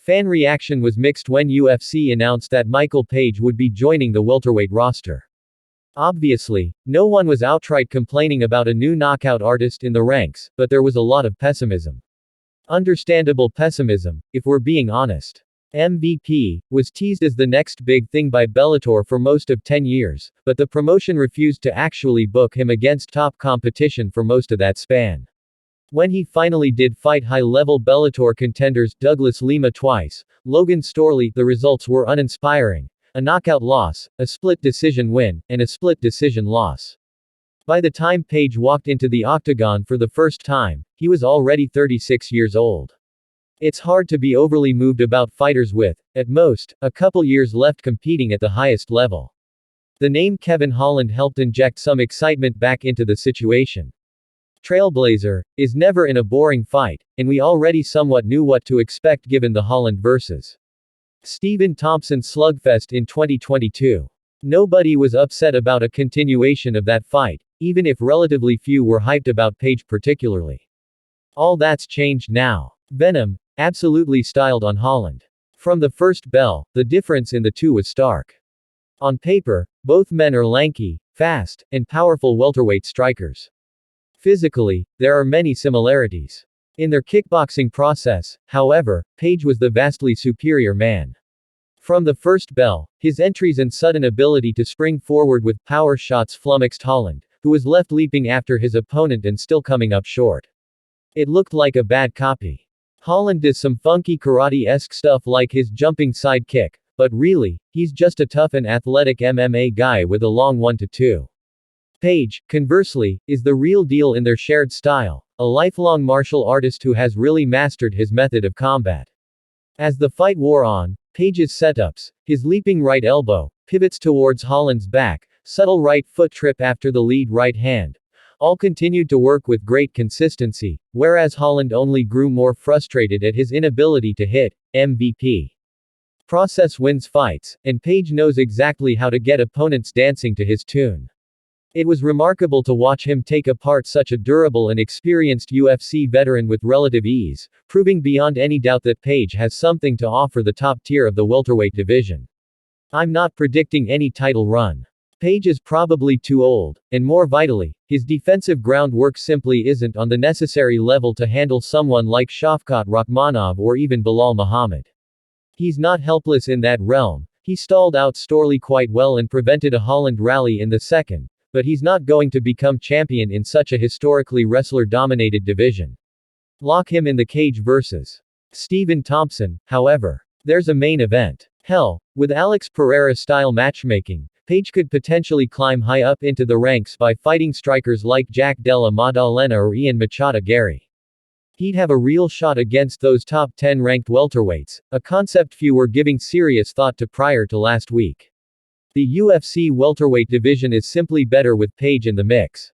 Fan reaction was mixed when UFC announced that Michael Page would be joining the welterweight roster. Obviously, no one was outright complaining about a new knockout artist in the ranks, but there was a lot of pessimism. Understandable pessimism, if we're being honest. MVP was teased as the next big thing by Bellator for most of 10 years, but the promotion refused to actually book him against top competition for most of that span. When he finally did fight high-level Bellator contenders Douglas Lima twice, Logan Storley, the results were uninspiring. A knockout loss, a split decision win, and a split decision loss. By the time Page walked into the Octagon for the first time, he was already 36 years old. It's hard to be overly moved about fighters with, at most, a couple years left competing at the highest level. The name Kevin Holland helped inject some excitement back into the situation. Trailblazer is never in a boring fight, and we already somewhat knew what to expect given the Holland vs. Stephen Thompson slugfest in 2022. Nobody was upset about a continuation of that fight, even if relatively few were hyped about Page particularly. All that's changed now. Venom absolutely styled on Holland. From the first bell, the difference in the two was stark. On paper, both men are lanky, fast, and powerful welterweight strikers. Physically, there are many similarities. In their kickboxing process, however, Page was the vastly superior man. From the first bell, his entries and sudden ability to spring forward with power shots flummoxed Holland, who was left leaping after his opponent and still coming up short. It looked like a bad copy. Holland does some funky karate-esque stuff like his jumping side kick, but really, he's just a tough and athletic MMA guy with a long 1-2. Page, conversely, is the real deal in their shared style, a lifelong martial artist who has really mastered his method of combat. As the fight wore on, Page's setups, his leaping right elbow, pivots towards Holland's back, subtle right foot trip after the lead right hand, all continued to work with great consistency, whereas Holland only grew more frustrated at his inability to hit. MVP process wins fights, and Page knows exactly how to get opponents dancing to his tune. It was remarkable to watch him take apart such a durable and experienced UFC veteran with relative ease, proving beyond any doubt that Page has something to offer the top tier of the welterweight division. I'm not predicting any title run. Page is probably too old, and more vitally, his defensive groundwork simply isn't on the necessary level to handle someone like Shavkat Rakhmonov or even Bilal Muhammad. He's not helpless in that realm. He stalled out Storley quite well and prevented a Holland rally in the second. But he's not going to become champion in such a historically wrestler-dominated division. Lock him in the cage vs. Stephen Thompson, however. There's a main event. Hell, with Alex Pereira-style matchmaking, Page could potentially climb high up into the ranks by fighting strikers like Jack Della Maddalena or Ian Machado Gary. He'd have a real shot against those top 10 ranked welterweights, a concept few were giving serious thought to prior to last week. The UFC welterweight division is simply better with Page in the mix.